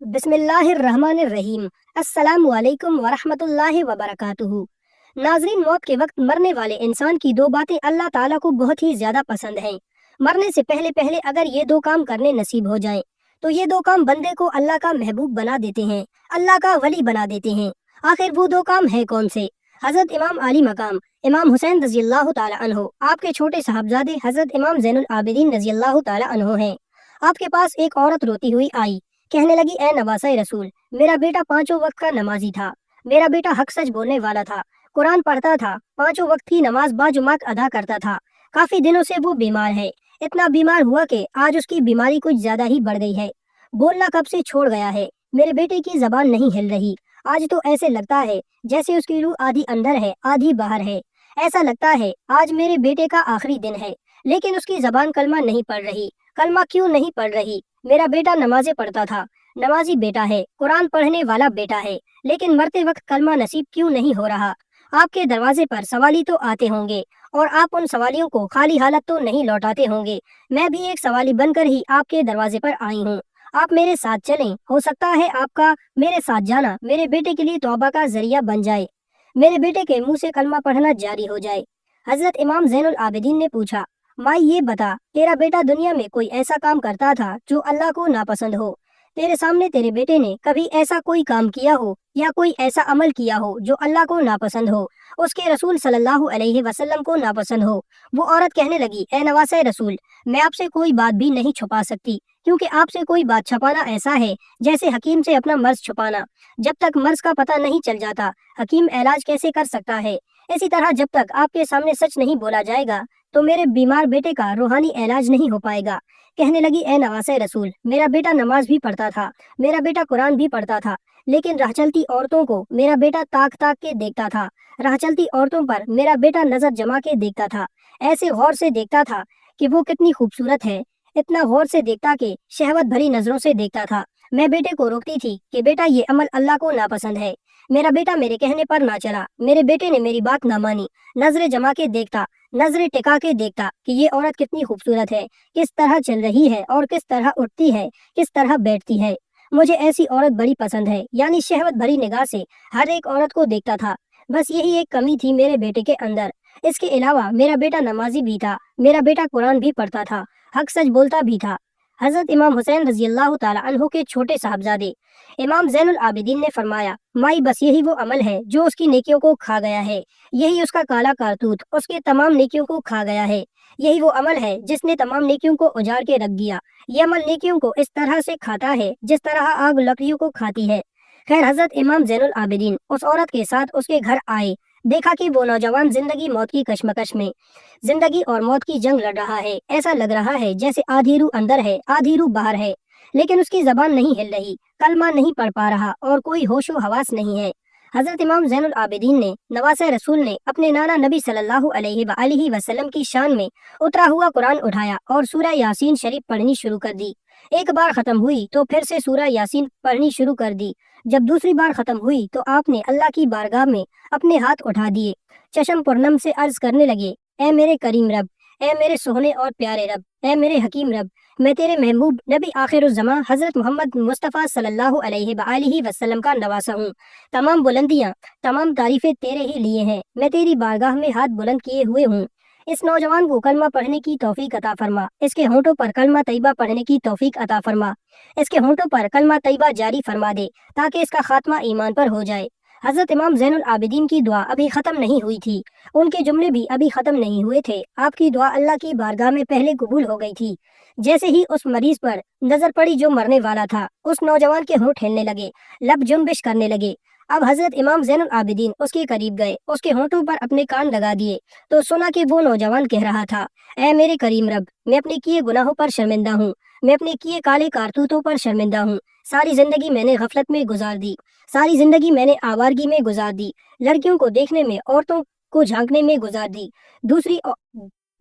बिस्मिल्लाहिर्रहमानिर्रहीम। अस्सलामु अलैकुम वरहमतुल्लाहि वबरकातुहू। नाजरीन, मौत के वक्त मरने वाले इंसान की दो बातें अल्लाह ताला को बहुत ही ज्यादा पसंद हैं। मरने से पहले पहले अगर ये दो काम करने नसीब हो जाएं, तो ये दो काम बंदे को अल्लाह का महबूब बना देते हैं, अल्लाह का वली बना देते हैं। आखिर वो दो काम है कौन से? हजरत इमाम आली मकाम इमाम हुसैन रजी अल्लाह ताला अन्हो, आपके छोटे साहबजादे हजरत इमाम ज़ैनुल आबिदीन रजी अल्लाह ताला अन्हो हैं। आपके पास एक औरत रोती हुई आई, कहने लगी, ए नवासे रसूल, मेरा बेटा पांचों वक्त का नमाजी था, मेरा बेटा हक सच बोलने वाला था, कुरान पढ़ता था, पांचों वक्त की नमाज बाजुमात अदा करता था। काफी दिनों से वो बीमार है, इतना बीमार हुआ कि आज उसकी बीमारी कुछ ज्यादा ही बढ़ गई है। बोलना कब से छोड़ गया है, मेरे बेटे की जबान नहीं हिल रही। आज तो ऐसे लगता है जैसे उसकी रूह आधी अंदर है आधी बाहर है। ऐसा लगता है आज मेरे बेटे का आखिरी दिन है, लेकिन उसकी जबान कलमा नहीं पढ़ रही। कलमा क्यों नहीं पढ़ रही? मेरा बेटा नमाजें पढ़ता था, नमाजी बेटा है, कुरान पढ़ने वाला बेटा है, लेकिन मरते वक्त कलमा नसीब क्यों नहीं हो रहा? आपके दरवाजे पर सवाली तो आते होंगे, और आप उन सवालियों को खाली हालत तो नहीं लौटाते होंगे। मैं भी एक सवाली बनकर ही आपके दरवाजे पर आई हूँ। आप मेरे साथ चलें, हो सकता है आपका मेरे साथ जाना मेरे बेटे के लिए तौबा का जरिया बन जाए, मेरे बेटे के मुंह से कलमा पढ़ना जारी हो जाए। हजरत इमाम ज़ैनुल आबिदीन ने पूछा, माई ये बता, तेरा बेटा दुनिया में कोई ऐसा काम करता था जो अल्लाह को नापसंद हो? तेरे सामने तेरे बेटे ने कभी ऐसा कोई काम किया हो या कोई ऐसा अमल किया हो जो अल्लाह को नापसंद हो, उसके रसूल सल्लल्लाहु अलैहि वसल्लम को नापसंद हो? वो औरत कहने लगी, ए नवासे रसूल, मैं आपसे कोई बात भी नहीं छुपा सकती, क्योंकि आपसे कोई बात छुपाना ऐसा है जैसे हकीम से अपना मर्ज छुपाना। जब तक मर्ज का पता नहीं चल जाता, हकीम इलाज कैसे कर सकता है? इसी तरह जब तक आपके सामने सच नहीं बोला जाएगा, तो मेरे बीमार बेटे का रूहानी इलाज नहीं हो पाएगा। कहने लगी, ए नवासे रसूल, मेरा बेटा नमाज भी पढ़ता था, मेरा बेटा कुरान भी पढ़ता था, लेकिन राह चलती औरतों को मेरा बेटा ताक ताक के देखता था। राह चलती औरतों पर मेरा बेटा नजर जमा के देखता था, ऐसे गौर से देखता था कि वो कितनी खूबसूरत है, इतना गौर से देखता कि शहवत भरी नजरों से देखता था। मैं बेटे को रोकती थी कि बेटा ये अमल अल्लाह को नापसंद है। मेरा बेटा मेरे कहने पर ना चला, मेरे बेटे ने मेरी बात ना मानी। नजरें जमा के देखता, नजरें टिका के देखता कि ये औरत कितनी खूबसूरत है, किस तरह चल रही है और किस तरह उठती है, किस तरह बैठती है। मुझे ऐसी औरत बड़ी पसंद है। यानी शहवत भरी निगाह से हर एक औरत को देखता था। बस यही एक कमी थी मेरे बेटे के अंदर। इसके अलावा मेरा बेटा नमाजी भी था, मेरा बेटा कुरान भी पढ़ता था, हक सच बोलता भी था। हजरत इमाम हुसैन रजी अल्लाह ताला अन्हु के छोटे साहबजादे इमाम ज़ैनुल आबिदीन ने फरमाया, माई बस यही वो अमल है जो उसकी नेकियों को खा गया है, यही उसका काला कारतूत उसके तमाम नेकियों को खा गया है, यही वो अमल है जिसने तमाम नेकियों को उजाड़ के रख दिया। ये अमल नेकियों को इस तरह से खाता है जिस तरह आग लकड़ियों को खाती है। खैर, हजरत इमाम ज़ैनुल आबिदीन उस औरत के साथ उसके घर आए। देखा कि वो नौजवान जिंदगी मौत की कश्मकश में, जिंदगी और मौत की जंग लड़ रहा है। ऐसा लग रहा है जैसे आधी रूह अंदर है आधी रूह बाहर है, लेकिन उसकी जबान नहीं हिल रही, कलमा नहीं पढ़ पा रहा और कोई होशो हवास नहीं है। हजरत इमाम ज़ैनुल आबिदीन ने नवासे रसूल ने अपने नाना नबी सल्लल्लाहु अलैहि वसल्लम की शान में उतरा हुआ कुरान उठाया और सूरह यासीन शरीफ पढ़नी शुरू कर दी। एक बार खत्म हुई तो फिर से सूरह यासीन पढ़नी शुरू कर दी। जब दूसरी बार खत्म हुई तो आपने अल्लाह की बारगाह में अपने हाथ उठा दिए, चशम पुरनम से अर्ज करने लगे, ए मेरे करीम रब, ए मेरे सोहने और प्यारे रब, ए मेरे हकीम रब, मैं तेरे महबूब नबी आखिरुज़्ज़मा हज़रत मोहम्मद मुस्तफ़ा सल्लल्लाहु अलैहि वसल्लम का नवासा हूँ। तमाम बुलंदियाँ, तमाम तारीफ़ें तेरे ही लिए हैं। मैं तेरी बारगाह में हाथ बुलंद किए हुए हूँ। इस नौजवान को कलमा पढ़ने की तौफीक अता फरमा, इसके होंठों पर कलमा तैयबा पढ़ने की तौफीक अता फरमा, इसके होंठों पर कलमा तैयबा जारी फरमा दे, ताकि इसका खात्मा ईमान पर हो जाए। हजरत इमाम ज़ैनुल आबिदीन की दुआ अभी खत्म नहीं हुई थी, उनके जुमले भी अभी खत्म नहीं हुए थे। आपकी दुआ अल्लाह की बारगाह में पहले कबूल हो गई थी। जैसे ही उस मरीज पर नजर पड़ी जो मरने वाला था, उस नौजवान के होंठ हिलने लगे, लब जुम्बिश करने लगे। अब हजरत इमाम ज़ैनुल आबिदीन उसके करीब गए, उसके होंठों पर अपने कान लगा दिए तो सुना कि वो नौजवान कह रहा था, ऐ मेरे करीम रब, मैं अपने किए गुनाहों पर शर्मिंदा हूँ, मैं अपने किए काले कारतूतों पर शर्मिंदा हूँ। सारी जिंदगी मैंने गफलत में गुजार दी, सारी जिंदगी मैंने आवारगी में गुजार दी, लड़कियों को देखने में, औरतों को झांकने में गुजार दी,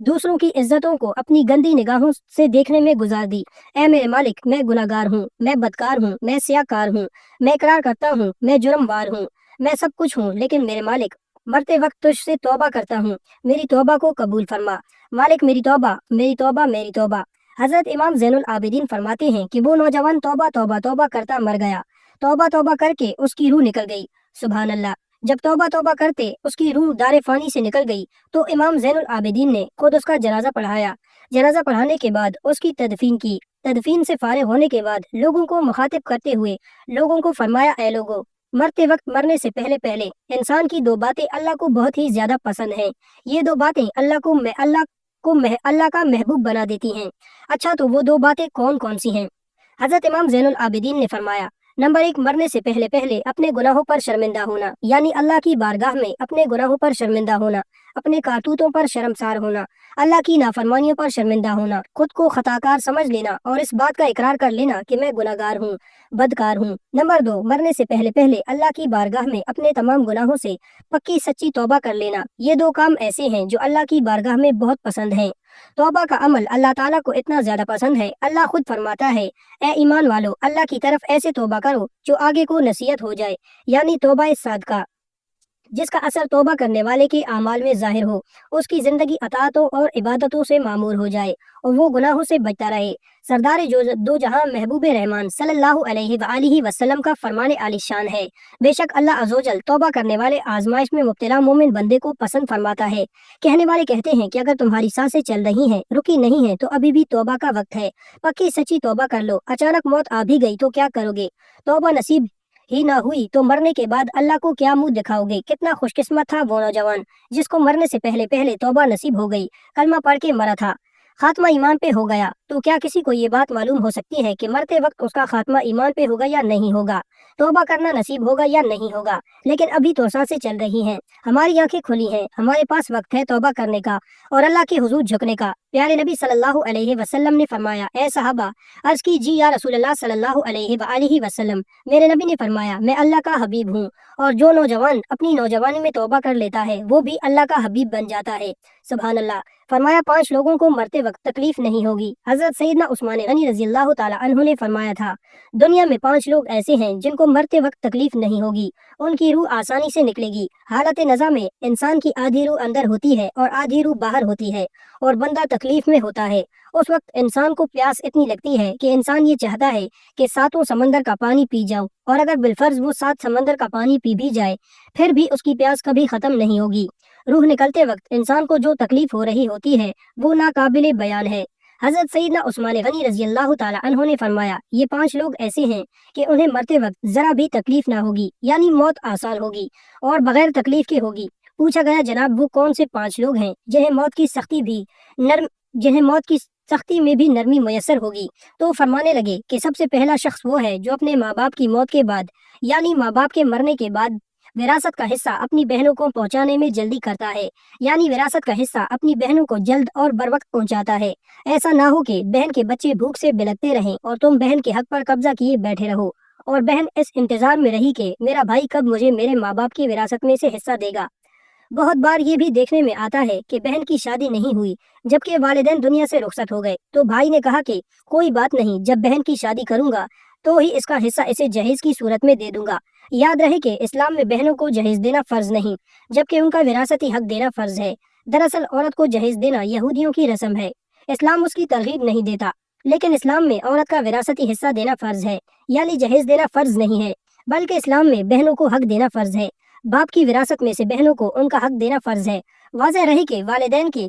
दूसरों की इज्जतों को अपनी गंदी निगाहों से देखने में गुजार दी। ऐ मेरे मालिक, मैं गुनाहगार हूँ, मैं बदकार हूँ, मैं सियाकार हूँ, मैं इकरार करता हूँ, मैं जुर्मवार हूँ, मैं सब कुछ हूँ, लेकिन मेरे मालिक, मरते वक्त तुझसे तौबा करता हूँ, मेरी तौबा को कबूल फरमा। मालिक, मेरी तौबा, मेरी तौबा, मेरी तौबा। हजरत इमाम ज़ैनुल आबिदीन फरमाते हैं कि वो नौजवान तौबा तौबा तौबा करता मर गया। तौबा तौबा करके उसकी रूह निकल गई। सुभान अल्लाह। जब तौबा तौबा करते उसकी रूह दारे फानी से निकल गई तो इमाम ज़ैनुल आबिदीन ने खुद उसका जनाजा पढ़ाया। जनाजा पढ़ाने के बाद उसकी तदफीन की। तदफीन से फारिग होने के बाद लोगों को मुखातिब करते हुए लोगों को फरमाया, ऐ लोगो, मरते वक्त मरने से पहले पहले इंसान की दो बातें अल्लाह को बहुत ही ज्यादा पसंद हैं। ये दो बातें अल्लाह का महबूब बना देती हैं। अच्छा, तो वो दो बातें कौन कौन सी हैं? हजरत इमाम ज़ैनुल आबिदीन ने फरमाया, नंबर 1, मरने से पहले पहले अपने गुनाहों पर शर्मिंदा होना, यानी अल्लाह की बारगाह में अपने गुनाहों पर शर्मिंदा होना, अपने कारतूतों पर शर्मसार होना, अल्लाह की नाफरमानियों पर शर्मिंदा होना, खुद को खताकार समझ लेना और इस बात का इकरार कर लेना कि मैं गुनाहगार हूँ, बदकार हूँ। नंबर 2, मरने से पहले पहले अल्लाह की बारगाह में अपने तमाम गुनाहों से पक्की सच्ची तौबा कर लेना। ये दो काम ऐसे हैं जो अल्लाह की बारगाह में बहुत पसंद हैं। तौबा का अमल अल्लाह ताला को इतना ज्यादा पसंद है, अल्लाह खुद फरमाता है, ए ईमान वालो, अल्लाह की तरफ ऐसे तौबा करो जो आगे को नसीहत हो जाए, यानी तौबा सादका, जिसका असर तौबा करने वाले के आमाल में जाहिर हो, उसकी जिंदगी अताअतों और इबादतों से मामूर हो जाए और वो गुनाहों से बचता रहे। सरदार जो दो जहां महबूब रहमान सल्लल्लाहु अलैहि वसल्लम का फरमाने आलिशान है, बेशक अल्लाह अज़्ज़ोजल तौबा करने वाले आजमाइश में मुब्तला मोमिन बंदे को पसंद फरमाता है। कहने वाले कहते हैं कि अगर तुम्हारी सांसें चल रही हैं, रुकी नहीं है, तो अभी भी तौबा का वक्त है, पक्की सच्ची तौबा कर लो। अचानक मौत आ भी गई तो क्या करोगे? तौबा नसीब ही ना हुई तो मरने के बाद अल्लाह को क्या मुंह दिखाओगे? कितना खुशकिस्मत था वो नौजवान जिसको मरने से पहले पहले तौबा नसीब हो गई, कलमा पढ़ के मरा था, खात्मा ईमान पे हो गया। तो क्या किसी को ये बात मालूम हो सकती है कि मरते वक्त उसका खात्मा ईमान पे होगा या नहीं होगा, तौबा करना नसीब होगा या नहीं होगा? लेकिन अभी तो सांसें चल रही हैं, हमारी आंखें खुली हैं, हमारे पास वक्त है तौबा करने का और अल्लाह के हुजूर झुकने का। प्यारे नबी सल्लल्लाहु अलैहि वसल्लम ने फरमाया, ए सहाबा, अर्ज की, जी या रसूल अल्लाह सल्लल्लाहु अलैहि वसल्लम। मेरे नबी ने फरमाया, मैं अल्लाह का हबीब हूँ, और जो नौजवान अपनी नौजवानी में तौबा कर लेता है वो भी अल्लाह का हबीब बन जाता है। सुभान अल्लाह। फरमाया, 5 लोगों को मरते वक्त तकलीफ नहीं होगी। हजरत सैयदना उस्मान गनी रजी अल्लाह ताला अन्हु ने फरमाया था, दुनिया में 5 लोग ऐसे हैं जिनको मरते वक्त तकलीफ नहीं होगी, उनकी रूह आसानी से निकलेगी। हालत नज़ा में इंसान की आधी रूह अंदर होती है और आधी रूह बाहर होती है और बंदा तकलीफ में होता है। उस वक्त इंसान को प्यास इतनी लगती है कि इंसान ये चाहता है कि 7 समंदर का पानी पी जाऊं, और अगर बिलफर्ज वो 7 समंदर का पानी पी भी जाए फिर भी उसकी प्यास कभी खत्म नहीं होगी। रूह निकलते वक्त इंसान को जो तकलीफ हो रही होती है वो नाकाबिले बयान है। हजरत सईदना उस्मान गनी रजी अल्लाह ताला अन्हु ने फरमाया, ये 5 लोग ऐसे हैं कि उन्हें मरते वक्त जरा भी तकलीफ ना होगी, यानी मौत आसान होगी और बगैर तकलीफ के होगी। पूछा गया, जनाब वो कौन से 5 लोग हैं जिन्हें मौत की सख्ती में भी नरमी मुयस्सर होगी? तो फरमाने लगे कि सबसे पहला शख्स वो है जो अपने माँ बाप की मौत के बाद, यानी माँ बाप के मरने के बाद, विरासत का हिस्सा अपनी बहनों को पहुंचाने में जल्दी करता है, यानी विरासत का हिस्सा अपनी बहनों को जल्द और बर वक्त पहुंचाता है। ऐसा ना हो कि बहन के बच्चे भूख से बिलखते रहें और तुम बहन के हक पर कब्जा किए बैठे रहो और बहन इस इंतजार में रही कि मेरा भाई कब मुझे मेरे माँ बाप की विरासत में से हिस्सा देगा। बहुत बार ये भी देखने में आता है कि बहन की शादी नहीं हुई जबकि वालिदैन दुनिया से रुखसत हो गए, तो भाई ने कहा कि कोई बात नहीं, जब बहन की शादी करूंगा तो ही इसका हिस्सा इसे जहेज की सूरत में दे दूंगा। याद रहे कि इस्लाम में बहनों को जहेज देना फर्ज नहीं, जबकि उनका विरासती हक देना फर्ज है। दरअसल औरत को जहेज देना यहूदियों की रस्म है, इस्लाम उसकी तरगीब नहीं देता, लेकिन इस्लाम में औरत का विरासती हिस्सा देना फर्ज है, यानी जहेज देना फर्ज नहीं है, बल्कि इस्लाम में बहनों को हक देना फर्ज है। बाप की विरासत में से बहनों को उनका हक देना फर्ज है। वाज़ेह रहे कि वालिदैन के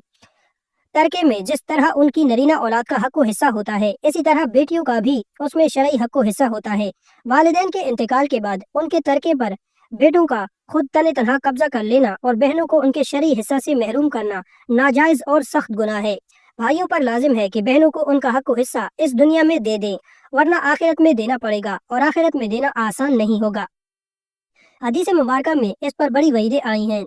तरके में जिस तरह उनकी नरीना औलाद का हक को हिस्सा होता है, इसी तरह बेटियों का भी उसमें शरई हक को हिस्सा होता है। वालिदैन के इंतकाल के बाद उनके तरके पर बेटों का खुद तने तनहा कब्जा कर लेना और बहनों को उनके शरई हिस्सा से महरूम करना नाजायज और सख्त गुनाह है। भाइयों पर लाजिम है कि बहनों को उनका हक को हिस्सा इस दुनिया में दे दें, वरना आखिरत में देना पड़ेगा और आखिरत में देना आसान नहीं होगा। हदीस मुबारक में इस पर बड़ी वईदें आई हैं।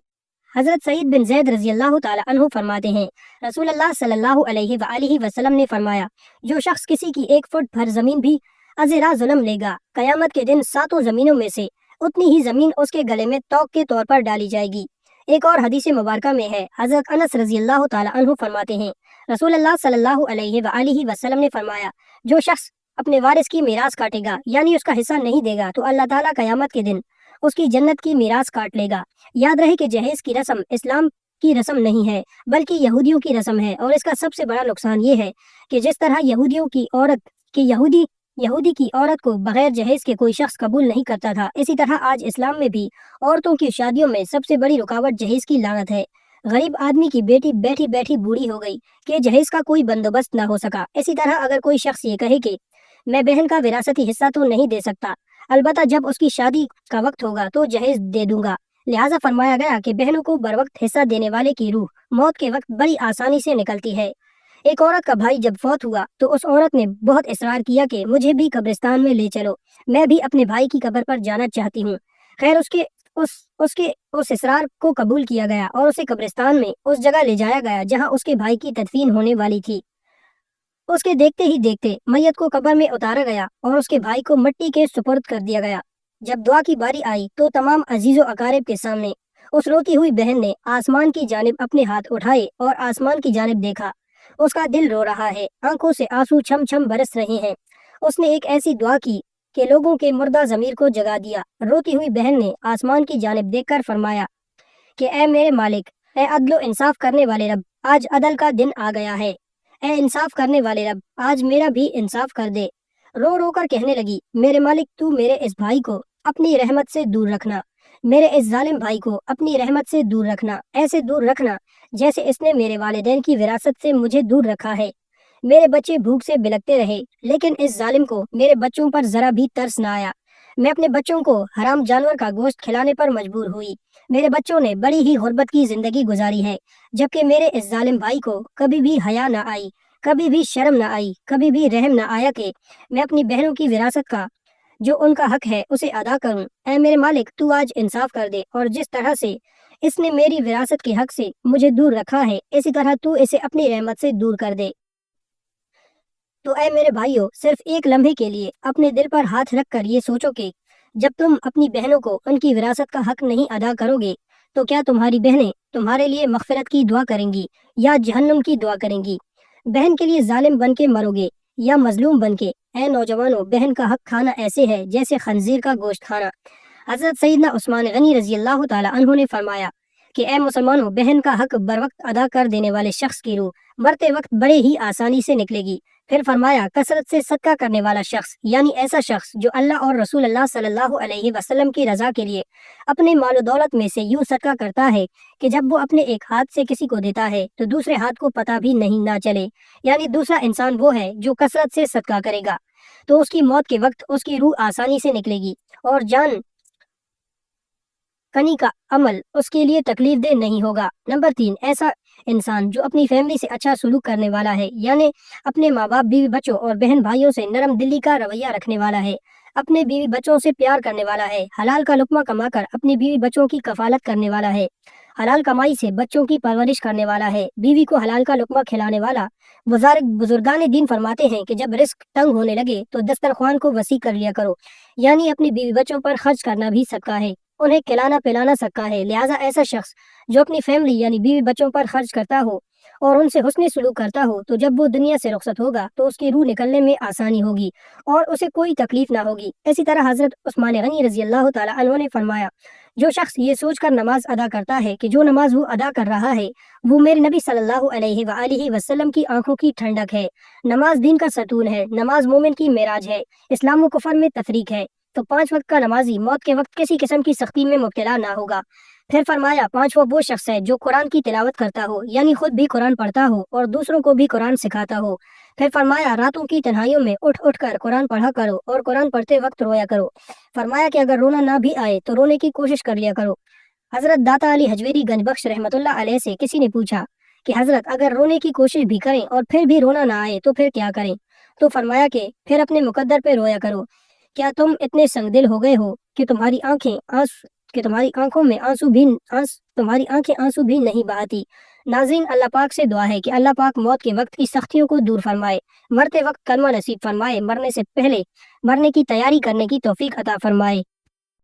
हजरत सईद बिन जैद रजी अल्लाह ताला अन्हु फरमाते हैं, रसूल अल्लाह सल्लल्लाहु अलैहि वसल्लम ने फरमाया, जो शख्स किसी की 1 फुट भर जमीन भी अज़रा जुल्म लेगा, कयामत के दिन 7 जमीनों में से उतनी ही जमीन उसके गले में तौक के तौर पर डाली जाएगी। एक और हदीस मुबारक में है, हजरत अनस रजी अल्लाह ताला अन्हु फरमाते हैं, रसूल अल्लाह सल्लल्लाहु अलैहि वसल्लम ने फरमाया, जो शख्स अपने वारिस की मीरास काटेगा, यानी उसका हिस्सा नहीं देगा, तो अल्लाह ताला कयामत के दिन उसकी जन्नत की मीरास काट लेगा। याद रहे कि जहेज की रस्म इस्लाम کی رسم نہیں ہے بلکہ یہودیوں کی رسم ہے، اور اس کا سب سے بڑا نقصان یہ ہے کہ جس طرح یہودی کی عورت کو بغیر جہیز کے کوئی شخص قبول نہیں کرتا تھا، اسی طرح آج اسلام میں بھی عورتوں کی شادیوں میں سب سے بڑی رکاوٹ جہیز کی لعنت ہے۔ غریب آدمی کی بیٹی بیٹھی بیٹھی بوڑھی ہو گئی کہ جہیز کا کوئی بندوبست نہ ہو سکا۔ اسی طرح اگر کوئی شخص یہ کہے کہ میں بہن کا وراثتی حصہ تو نہیں دے سکتا، البتہ جب اس کی شادی کا وقت ہوگا تو جہیز دے دوں گا، لہٰذا فرمایا گیا کہ بہنوں کو بروقت حصہ دینے والے کی روح موت کے وقت بڑی آسانی سے نکلتی ہے۔ ایک عورت کا بھائی جب فوت ہوا تو اس عورت نے بہت اصرار کیا کہ مجھے بھی قبرستان میں لے چلو، میں بھی اپنے بھائی کی قبر پر جانا چاہتی ہوں۔ خیر اس اصرار کو قبول کیا گیا اور اسے قبرستان میں اس جگہ لے جایا گیا جہاں اس کے بھائی کی تدفین ہونے والی تھی۔ اس کے دیکھتے ہی دیکھتے میت کو قبر میں اتارا گیا اور اس کے بھائی کو مٹی کے سپرد کر دیا گیا۔ جب دعا کی باری آئی تو تمام عزیز و اقارب کے سامنے اس روتی ہوئی بہن نے آسمان کی جانب اپنے ہاتھ اٹھائے اور آسمان کی جانب دیکھا۔ اس کا دل رو رہا ہے، آنکھوں سے آنسو چھم چھم برس رہے ہیں۔ اس نے ایک ایسی دعا کی کہ لوگوں کے مردہ ضمیر کو جگا دیا۔ روتی ہوئی بہن نے آسمان کی جانب دیکھ کر فرمایا کہ اے میرے مالک، اے عدل و انصاف کرنے والے رب، آج عدل کا دن آ گیا ہے۔ اے انصاف کرنے والے رب، آج میرا بھی انصاف کر دے۔ رو رو کر کہنے لگی، میرے مالک تو میرے اس بھائی کو اپنی رحمت سے دور رکھنا، میرے اس ظالم بھائی کو اپنی رحمت سے دور رکھنا، ایسے دور رکھنا جیسے اس نے میرے والدین کی وراثت سے مجھے دور رکھا ہے۔ میرے بچے بھوک سے بلکتے رہے لیکن اس ظالم کو میرے بچوں پر ذرا بھی ترس نہ آیا۔ میں اپنے بچوں کو حرام جانور کا گوشت کھلانے پر مجبور ہوئی۔ میرے بچوں نے بڑی ہی غربت کی زندگی گزاری ہے، جبکہ میرے اس ظالم بھائی کو کبھی بھی حیا نہ آئی، کبھی بھی شرم نہ آئی، کبھی بھی رحم نہ آیا کہ میں اپنی بہنوں کی وراثت کا جو ان کا حق ہے اسے ادا کروں۔ اے میرے مالک، تو آج انصاف کر دے اور جس طرح سے اس نے میری وراثت کے حق سے مجھے دور رکھا ہے اسی طرح تو اسے اپنی رحمت سے دور کر دے۔ تو اے میرے بھائیوں، صرف ایک لمحے کے لیے اپنے دل پر ہاتھ رکھ کر یہ سوچو کہ جب تم اپنی بہنوں کو ان کی وراثت کا حق نہیں ادا کرو گے تو کیا تمہاری بہنیں تمہارے لیے مغفرت کی دعا کریں گی یا جہنم کی دعا کریں گی؟ بہن کے لیے ظالم بن کے مرو گے یا مظلوم بن کے؟ اے نوجوانوں، بہن کا حق کھانا ایسے ہے جیسے خنزیر کا گوشت کھانا۔ حضرت سیدنا عثمان غنی رضی اللہ تعالی عنہ نے فرمایا کہ اے مسلمانوں، بہن کا حق بروقت ادا کر دینے والے شخص کی روح مرتے وقت بڑے ہی آسانی سے نکلے گی۔ پھر فرمایا، کثرت سے صدقہ کرنے والا شخص یعنی ایسا شخص جو اللہ اور رسول اللہ صلی اللہ علیہ وسلم کی رضا کے لیے اپنے مال و دولت میں سے یوں صدقہ کرتا ہے کہ جب وہ اپنے ایک ہاتھ سے کسی کو دیتا ہے تو دوسرے ہاتھ کو پتہ بھی نہیں نہ چلے، یعنی دوسرا انسان وہ ہے جو کثرت سے صدقہ کرے گا تو اس کی موت کے وقت اس کی روح آسانی سے نکلے گی اور جان کنی کا عمل اس کے لیے تکلیف دہ نہیں ہوگا۔ نمبر 3، ایسا انسان جو اپنی فیملی سے اچھا سلوک کرنے والا ہے، یعنی اپنے ماں باپ، بیوی بچوں اور بہن بھائیوں سے نرم دلی کا رویہ رکھنے والا ہے، اپنے بیوی بچوں سے پیار کرنے والا ہے، حلال کا لقمہ کما کر اپنی بیوی بچوں کی کفالت کرنے والا ہے، حلال کمائی سے بچوں کی پرورش کرنے والا ہے، بیوی کو حلال کا لقمہ کھلانے والا۔ بزرگان دین فرماتے ہیں کہ جب رزق تنگ ہونے لگے تو دسترخوان کو وسیع کر لیا کرو، یعنی اپنی بیوی بچوں پر خرچ کرنا بھی صدقہ ہے، انہیں کھلانا پلانا صدقہ ہے۔ لہٰذا ایسا شخص جو اپنی فیملی یعنی بیوی بچوں پر خرچ کرتا ہو اور ان سے حسن سلوک کرتا ہو تو جب وہ دنیا سے رخصت ہوگا تو اس کی روح نکلنے میں آسانی ہوگی اور اسے کوئی تکلیف نہ ہوگی۔ اسی طرح حضرت عثمان غنی رضی اللہ تعالی عنہ نے فرمایا، جو شخص یہ سوچ کر نماز ادا کرتا ہے کہ جو نماز وہ ادا کر رہا ہے وہ میرے نبی صلی اللہ علیہ وآلہ وسلم کی آنکھوں کی ٹھنڈک ہے، نماز دین کا ستون ہے، نماز مومن کی معراج ہے، اسلام و کفر میں تفریق ہے، تو 5 وقت کا نمازی موت کے وقت کسی قسم کی سختی میں مبتلا نہ ہوگا۔ پھر فرمایا، 5واں وہ شخص ہے جو قرآن کی تلاوت کرتا ہو، یعنی خود بھی قرآن پڑھتا ہو اور دوسروں کو بھی قرآن سکھاتا ہو۔ پھر فرمایا، راتوں کی تنہائیوں میں اٹھ اٹھ کر قرآن پڑھا کرو اور قرآن پڑھتے وقت رویا کرو۔ فرمایا کہ اگر رونا نہ بھی آئے تو رونے کی کوشش کر لیا کرو۔ حضرت داتا علی حجویری گنج بخش رحمۃ اللہ علیہ سے کسی نے پوچھا کہ حضرت اگر رونے کی کوشش بھی کریں اور پھر بھی رونا نہ آئے تو پھر کیا کریں؟ تو فرمایا کہ پھر اپنے مقدر پہ رویا کرو۔ کیا تم اتنے سنگ دل ہو گئے ہو کہ تمہاری آنکھیں آنسو بھی نہیں بہاتی؟ ناظرین، اللہ پاک سے دعا ہے کہ اللہ پاک موت کے وقت کی سختیوں کو دور فرمائے، مرتے وقت کلمہ نصیب فرمائے، مرنے سے پہلے مرنے کی تیاری کرنے کی توفیق عطا فرمائے۔